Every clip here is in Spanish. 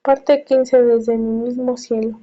Parte 15 desde mi mismo cielo.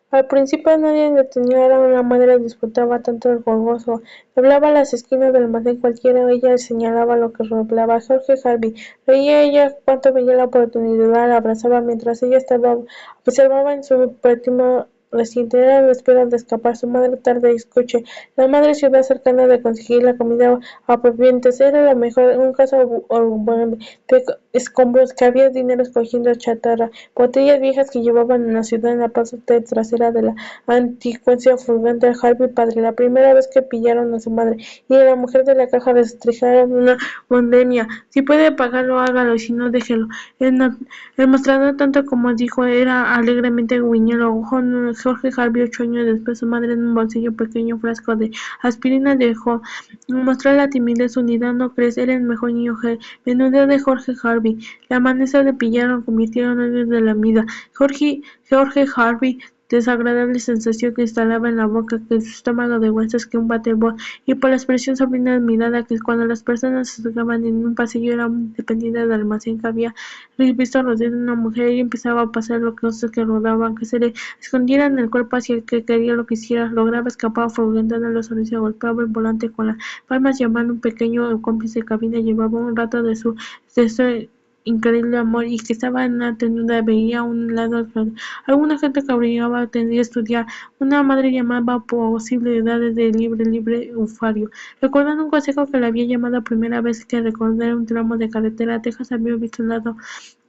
Al principio nadie detenía, era la madre disputaba tanto el gorgoso, doblaba las esquinas del almacén cualquiera, ella señalaba lo que rodeaba. Jorge Harvey, veía ella cuánto veía la oportunidad, la abrazaba mientras ella estaba, observaba en su próximo reciente, era la espera de escapar, su madre tarde escuche, la madre ciudad cercana de conseguir la comida a papientes, era lo mejor, un caso de escombros que había dinero escogiendo chatarra, botellas viejas que llevaban en la ciudad en la parte trasera de la anticuacia frugante de Harvey padre, la primera vez que pillaron a su madre, y la mujer de la caja restregaron una mondenia, si puede pagarlo, hágalo, y si no, déjelo. El mostrador, tanto como dijo, era alegremente guiñolo. Jorge Harvey, 8 años después, su madre en un bolsillo pequeño frasco de aspirina dejó mostrar la timidez unidad, ¿no crees? Era el mejor niño menudo de Jorge Harvey. La manera de pillar lo convirtieron en de la vida. Jorge Harvey, desagradable sensación que instalaba en la boca, que su estómago de huesos que un batebol, y por la expresión sobrina mirada que cuando las personas se acercaban en un pasillo era dependiente del almacén que había visto rodeado de una mujer y empezaba a pasar los cosas que rodaban, que se le escondieran en el cuerpo hacia el que quería lo que hiciera, lograba escapar fragmentando los orillas, golpeaba el volante con las palmas llamando un pequeño cómplice de cabina, llevaba un rato de su increíble amor y que estaba en una tenuda veía a un lado alguna gente que obligaba tendría a estudiar una madre llamaba posibilidades de libre ufario recordando un consejo que le había llamado la primera vez que recordara un tramo de carretera a Texas había visto un lado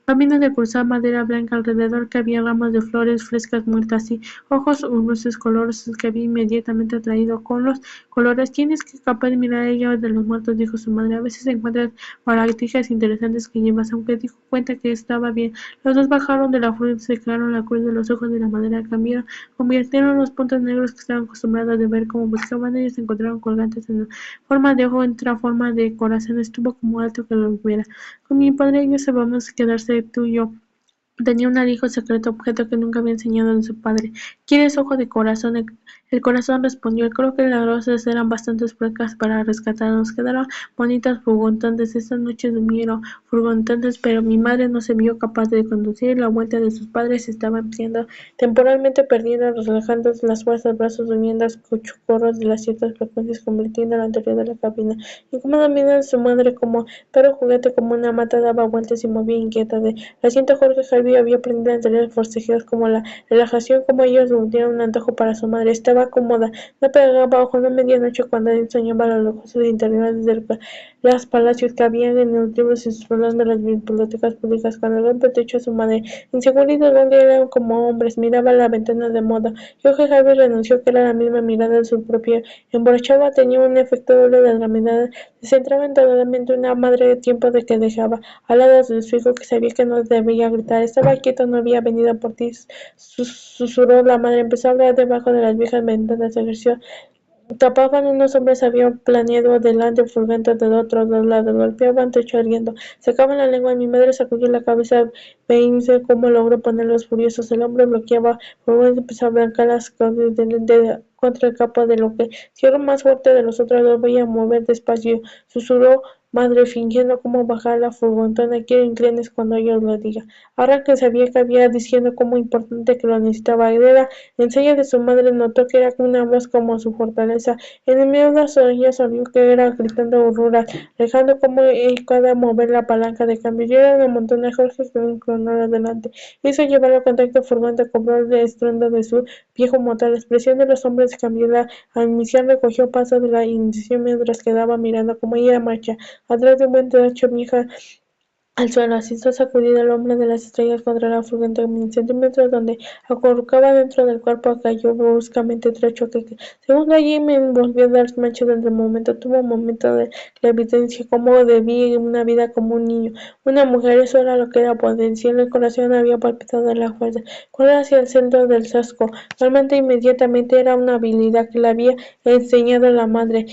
caminos de cruzar madera blanca alrededor que había ramos de flores frescas muertas y ojos luces colorosos que había inmediatamente atraído con los colores. Tienes que escapar y mirar a ella de los muertos, dijo su madre. A veces se encuentran lagartijas interesantes que llevas, aunque dijo cuenta que estaba bien. Los dos bajaron de la fruta, se quedaron la cruz de los ojos de la madera, cambiaron, convirtieron los puntos negros que estaban acostumbrados de ver como buscaban. Ellos se encontraron colgantes en forma de ojo, en forma de corazón. Estuvo como alto que lo hubiera. Con mi padre ellos se vamos a quedarse tú y yo. Tenía un alijo secreto, objeto que nunca había enseñado a su padre. ¿Quieres ojo de corazón? El corazón respondió, creo que las rosas eran bastante frescas para rescatarnos. Quedaron bonitas furgontantes. Estas noches durmieron furgontantes, pero mi madre no se vio capaz de conducir. La vuelta de sus padres estaba empezando, temporalmente perdiendo, relajando las fuerzas, brazos durmiendo, cuchucorros de las ciertas frecuencias, convirtiendo la anterior de la cabina. Incómoda mirando a su madre como perro juguete, como una mata, daba vueltas y movía inquieta de asiento. Jorge Harvey había aprendido a entender forcejeos como la relajación, como ellos dieron un antojo para su madre. Estaba cómoda, no pegaba ojo, no medianoche cuando enseñaba los lujosos interiores de los palacios que habían en los libros y sus de las bibliotecas públicas, cuando el golpe techo a su madre. Inseguritos donde eran como hombres, miraba la ventana de moda. Jorge Harvey renunció que era la misma mirada de su propio emborrachaba, tenía un efecto doble de la mirada, se centraba en totalmente una madre de tiempo de que dejaba al lado de su hijo que sabía que no debía gritar. Estaba quieto, no había venido por ti, susurró la madre. Empezó a hablar debajo de las viejas ventanas, ejerció tapaban unos hombres, habían planeado delante fulgente de otros dos lados, golpeaban techo ardiendo, sacaban la lengua. Mi madre sacudió la cabeza, veinte cómo logró ponerlos furiosos. El hombre bloqueaba, luego empezó a blancar las cosas contra el capo de lo que si era más fuerte de los otros dos. Voy a mover despacio, susurró madre fingiendo cómo bajar la furgontona. Quiero inclines cuando yo lo diga. Ahora que sabía que había diciendo cómo importante que lo necesitaba era en señas de su madre, notó que era una voz como su fortaleza. En el medio de las orillas oyó que era gritando horrura, dejando como cada mover la palanca de cambio. Yo era una montona. Jorge que un cronómetro adelante. Hizo llevar el contacto furgoneta, cobró el estruendo de su viejo motor. La expresión de los hombres cambió. La admisión recogió paso de la iniciación mientras quedaba mirando como ella marcha atrás de un buen trecho vieja al suelo, así sacudida el hombre de las estrellas contra la fulgente centímetros donde acurrucaba dentro del cuerpo, cayó bruscamente trecho que segundo allí me volvió a dar mancha desde el momento, tuvo un momento de clarividencia, como debía una vida como un niño, una mujer, eso era lo que era potencial. El corazón había palpitado de la fuerza, corrió hacia el centro del sasco, realmente inmediatamente era una habilidad que le había enseñado la madre.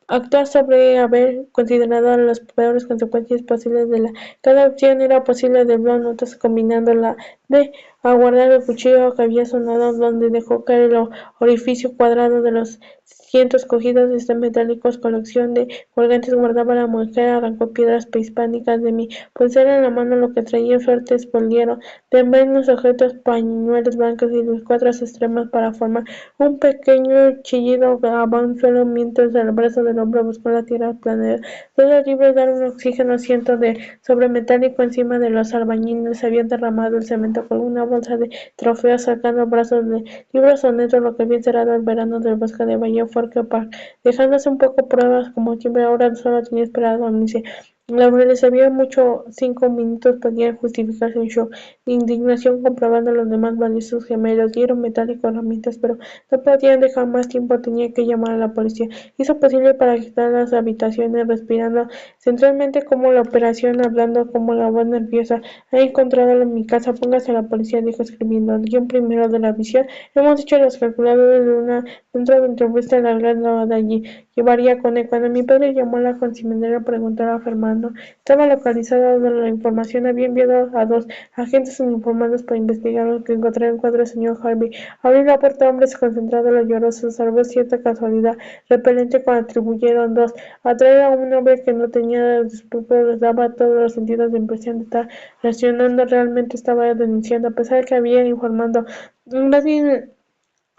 actuar sobre haber considerado las peores consecuencias posibles de cada opción. Era posible de Blond notas combinando la de aguardar el cuchillo que había sonado, donde dejó caer el orificio cuadrado de los cientos cogidos de metálicos. Colección de colgantes guardaba la mujer, arrancó piedras prehispánicas de mi pulsera en la mano, lo que traía fuerte espoliero de menos objetos, pañuelos blancos y los cuatro extremos para formar un pequeño chillido avanzó mientras el brazo del hombre buscó la tierra planera. Todo libre de dar un oxígeno, asiento de sobremetálico encima de los albañiles. Había derramado el cemento con una bolsa de trofeos, sacando brazos de libros honestos, lo que había encerrado el verano del bosque de Valle Forque Park, dejándose un poco pruebas, como siempre. Ahora solo tenía esperado dormirse. Les había mucho 5 minutos podían justificarse un shock de indignación comprobando los demás valiosos gemelos. Dieron metálico herramientas, pero no podían dejar más tiempo, tenía que llamar a la policía. Hizo posible para quitar las habitaciones, respirando centralmente como la operación, hablando como la voz nerviosa. He encontrado en mi casa, póngase a la policía, dijo escribiendo. El guión primero de la visión. Hemos hecho los calculadores de una dentro de la entrevista largada de allí. Llevaría con él. Cuando mi padre llamó a la consignera, preguntó a Fernando. Estaba localizada la información. Había enviado a 2 agentes uniformados para investigar lo que encontraron en cuadro del señor Harvey. Abrió la puerta, hombres concentrados, los llorosos, salvo cierta casualidad repelente cuando atribuyeron dos. Atraer a un hombre que no tenía escrúpulos les daba todos los sentidos de impresión de estar reaccionando. Realmente estaba denunciando, a pesar de que había informado. Nadie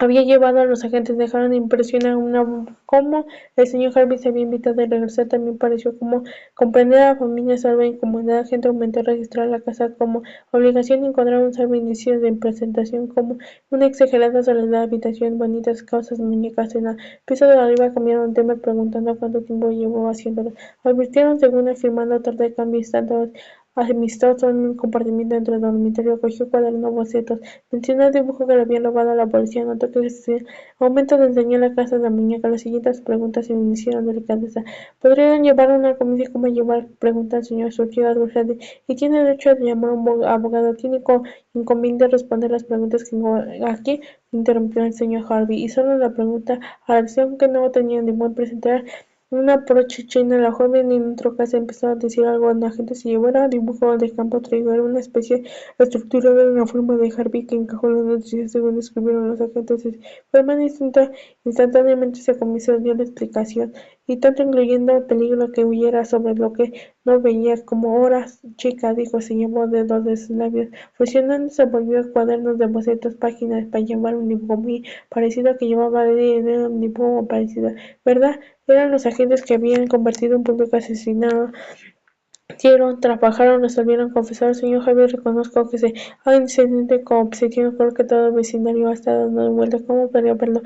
había llevado a los agentes, dejaron de impresionar cómo el señor Harvey se había invitado a regresar. También pareció como comprender a la familia salva incomodidad. La gente aumentó a registrar la casa como obligación y encontraron salvo indicios de presentación como una exagerada soledad, habitación, bonitas cosas, muñecas en el piso de arriba. Cambiaron de tema preguntando cuánto tiempo llevó haciéndolo. Advirtieron, según afirmando, tarde de cambio instantes amistoso en un compartimiento dentro del dormitorio. Cogió cuaderno, bocetos. Mencionó el dibujo que le habían robado a la policía. Notó que ese aumento le enseñó la casa de la muñeca. Las siguientes preguntas se me hicieron delicadeza. ¿Podrían llevar una comida? ¿Cómo llevar? Pregunta el señor. Surgió algo grande. Y tiene derecho a llamar a un abogado. Tiene inconveniente responder las preguntas que aquí interrumpió el señor Harvey. Y solo la pregunta a la acción que no tenía ningún presentar una brocha china. La joven en otro caso empezó a decir algo. La gente se llevó a dibujo de campo trigo. Era una especie estructurada en la forma de Harvey que encajó las noticias según escribieron los agentes. Forman instantáneamente se comenzó a dio la explicación, y tanto incluyendo el peligro que huyera sobre lo que no veía como horas. Chica, dijo, se llevó dedos de sus labios. Fusionándose volvió a cuadernos de bocetos, páginas para llevar un dibujo muy parecido que llevaba un dibujo parecido, ¿verdad? Eran los agentes que habían convertido un público asesinado. Trabajaron, resolvieron, confesaron. Señor Javier, reconozco que se ha incidente con obsesión. Creo que todo el vecindario ha estado dando vueltas. ¿Cómo podría verlo?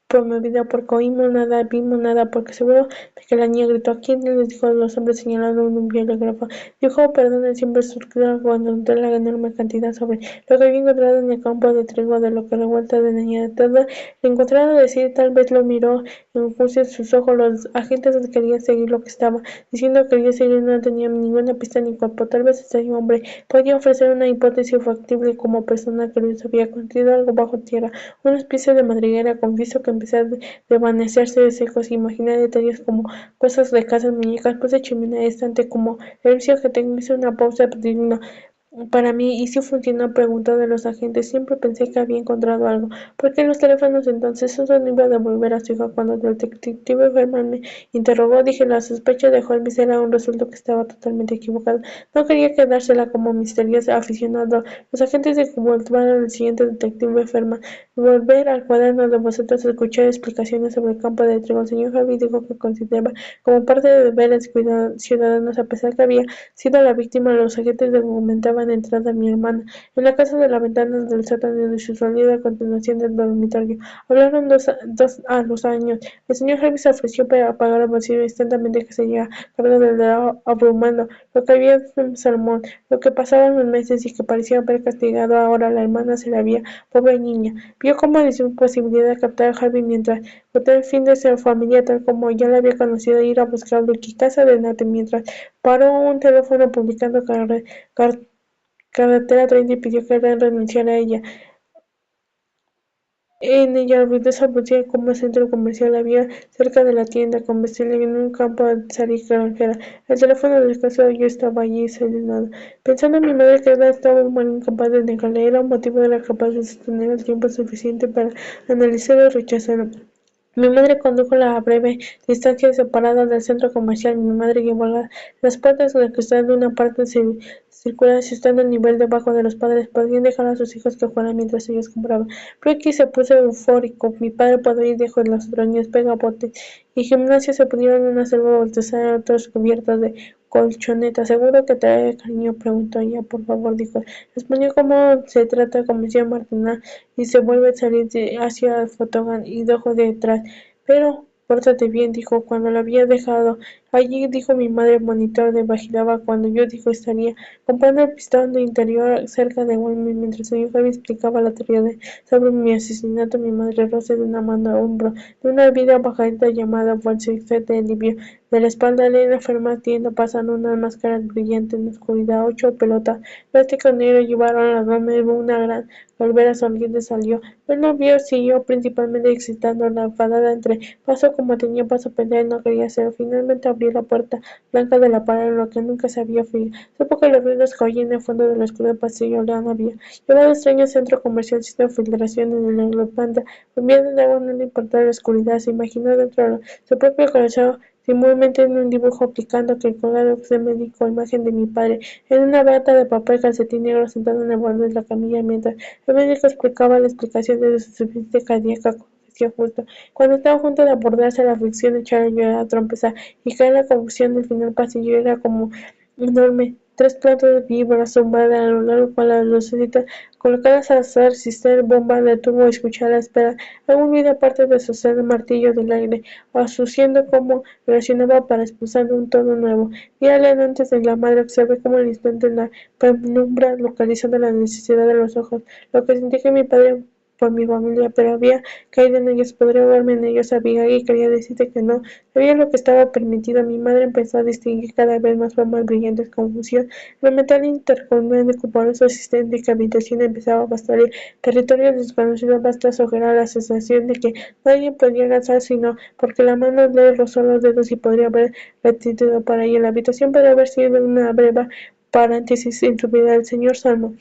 Promovida porque oímos nada, vimos nada, porque seguro de que la niña gritó. ¿A quién les dijo a los hombres señalando un biógrafo? Dijo, perdón, siempre surgió cuando entró la enorme cantidad sobre lo que había encontrado en el campo de trigo, de lo que revuelta de niña de todo. Le encontraron decir, tal vez lo miró en juicio sus ojos. Los agentes querían seguir lo que estaba diciendo, quería seguir, no tenía ninguna pista ni cuerpo. Tal vez ese hombre podía ofrecer una hipótesis factible como persona que les había construido algo bajo tierra, una especie de madriguera. Confieso que empecé a desvanecerse de secos, imaginé detalles como cosas de casas, muñecas, pues de chimenea, estante, como el vicio que tengo. Hice una pausa digna para mí. ¿Y si funcionó? Preguntó de los agentes. Siempre pensé que había encontrado algo. ¿Por qué los teléfonos entonces? Eso no iba a devolver a su hija. Cuando el detective Berman me interrogó, dije, la sospecha de Holmes era un resultado que estaba totalmente equivocado. No quería quedársela como misterioso aficionado. Los agentes se volvieron al siguiente detective Berman. Volver al cuaderno de bocetos, escuchar explicaciones sobre el campo de trigo. El señor Harvey dijo que consideraba como parte de deberes ciudadanos, a pesar que había sido la víctima. Los agentes documentaban la entrada de mi hermana en la casa de la ventana del sótano y su salida a continuación del dormitorio. Hablaron dos a los años. El señor Harvey se ofreció para pagar el bolsillo instantáneamente que se llega cargo del abrumando, lo que había un salmón, lo que pasaban los meses y que parecía haber castigado ahora la hermana se la había, pobre niña. Vio cómo le dio posibilidad de captar a Harvey mientras votó el fin de su familia tal como ya la había conocido, ir a buscarlo y casa de Nate mientras paró un teléfono publicando carretera 30 y pidió que Ren renunciara a ella. En ella, ruidosa parecía como centro comercial. Había cerca de la tienda comestible en un campo de Sari granjera. El teléfono del caso yo estaba allí serenado, pensando en mi madre que ahora estaba muy incapaz de negarle. Era un motivo, era capaz de sostener el tiempo suficiente para analizarlo y rechazarlo. Mi madre condujo la breve distancia separada del centro comercial. Mi madre llevó las puertas del cristal de una parte circular, si estando al nivel debajo de los padres, podían dejar a sus hijos que fueran mientras ellos compraban. Ricky se puso eufórico. Mi padre podía ir dejó los drones, pegabotes y gimnasia se pudieron en una selva voltezar, otros cubiertos de colchoneta. ¿Seguro que trae cariño? Preguntó ella. Por favor, dijo. Respondió cómo se trata, convenció a Martina y se vuelve a salir hacia el fotogán y dejó detrás. Pero, pórtate bien, dijo, cuando lo había dejado. Allí, dijo mi madre, monitor de vigilaba cuando yo dijo estaría comprando el pistón de interior cerca de Walmart mientras su hija me explicaba la teoría sobre mi asesinato. Mi madre roce de una mano a hombro de una vida bajadita llamada bolsifet de alivio. De la espalda de la enferma tienda pasan unas máscaras brillantes en la oscuridad. 8 pelotas plástico negro llevaron a las manos una gran Olvera sonriente salió. El novio siguió principalmente excitando la enfadada entre paso como tenía paso pendiente no quería hacerlo. Finalmente abrió la puerta blanca de la pared, lo que nunca se había fijado. Supo que los ruidos que oía en el fondo del oscuro pasillo le había llevado al extraño centro comercial sin filtración en el aeropuerto. Cambiando de agua no le importaba la oscuridad, se imaginó dentro de su propio corazón simulmente en un dibujo aplicando que el colgado se me dijo imagen de mi padre en una bata de papel calcetín negro sentado en el borde de la camilla mientras el médico explicaba la explicación de su insuficiencia cardíaca confesó justo cuando estaba a punto de abordarse la aflicción de Charlie llorar a trompezar y caer la confusión del final pasillo era como enorme. Tres platos de víboras zumbaban a lo largo con las lucecitas colocadas al azar, cister, bomba de tubo, escuchar la espera. Algún ruido aparte de sostener el martillo del aire, asuciendo cómo reaccionaba para expulsar un todo nuevo. Días antes de la madre observé como el instante en la penumbra localizando la necesidad de los ojos, lo que sentí que mi padre por mi familia, pero había caído en ellos, podría verme en ellos, Abigail quería decirte que no, sabía lo que estaba permitido, mi madre empezó a distinguir cada vez más formas brillantes, confusión, el metal interconnectado cuposo asistente que habitación empezaba a bastar el territorio desconocido, basta ojerar la sensación de que nadie podía alcanzar sino porque la mano le rozó los dedos y podría haber retenido para ella, la habitación podría haber sido una breve paréntesis en su vida, el señor Salmo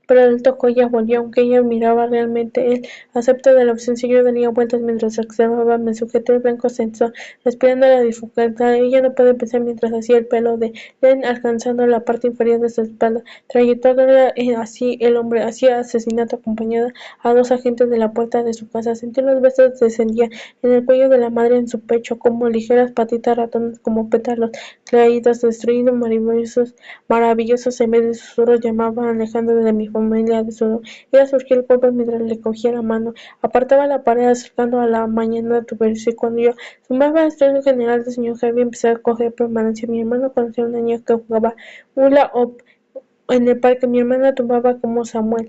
pero él tocó y volvió, aunque ella miraba realmente él acepto de la ausencia. Yo daría vueltas mientras observaba, me sujeté el blanco sensor, respirando la dificultad. Ella no puede pensar mientras hacía el pelo de Len alcanzando la parte inferior de su espalda. Trayectoria así el hombre hacía asesinato acompañada a dos agentes de la puerta de su casa. Sentí los besos descendían en el cuello de la madre en su pecho, como ligeras patitas ratones, como pétalos caídos, destruidos, maravillosos en vez de susurros llamaban alejando de mi familia de solo. Ella surgió el cuerpo mientras le cogía la mano, apartaba la pared acercando a la mañana tuberose. Cuando yo sumaba el estrés general del señor Harvey empecé a coger permanencia. Mi hermano conoció a un niño que jugaba hula hoop en el parque. Mi hermana tumbaba como Samuel.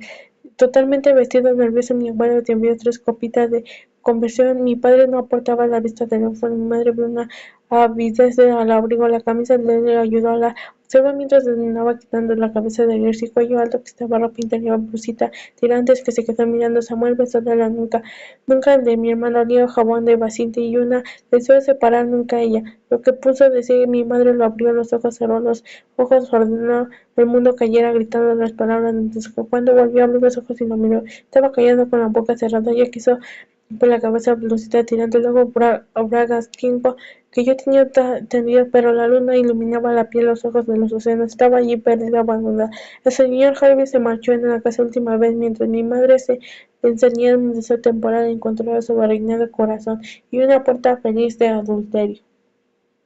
Totalmente vestido, nervioso, mi abuelo te envió 3 copitas de conversión. Mi padre no aportaba la vista del teléfono. Mi madre vio una avidez al abrigo. La camisa le ayudó a la observar mientras terminaba quitando la cabeza de Jersey, cuello alto que estaba ropa interior, blusita, tirantes que se quedó mirando. Samuel besó de la nuca. Nunca de mi hermano olía jabón de vacinte y una deseo separar nunca ella. Lo que puso a decir mi madre lo abrió los ojos, cerró los ojos, ordenó el mundo cayera gritando las palabras antes que cuando volvió a abrir los ojos y lo miró. Estaba callado con la boca cerrada. Ella quiso por la cabeza velocidad tirando luego bragas tiempo que yo tenía tendido, pero la luna iluminaba la piel, los ojos de los océanos. Estaba allí perdida, abandonada. El señor Harvey se marchó en la casa última vez mientras mi madre se encenía en un deseo temporal encontró a su barrignado corazón y una puerta feliz de adulterio.